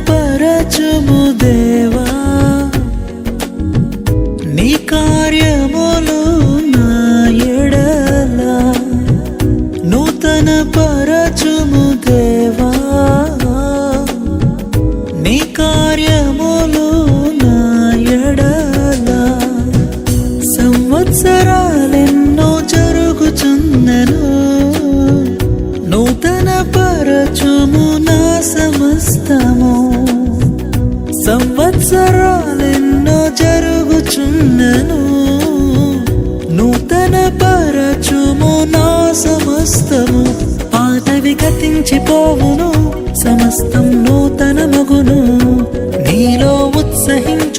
పరచుము దేవా నీ కార్యములు నా ఎడల నూతన పరచుము దేవా నీ కార్యములు నా ఎడల సంవత్సరాలెన్నో జరుగుచున్నను నూతన పరచుము నా సమస్తము సంవత్సరాలెన్నో జరుగుచున్నను నూతన పరచుము నా సమస్తము పాతవి గతించిపోవును సమస్తం నూతన మగును నీలో ఉత్సహించు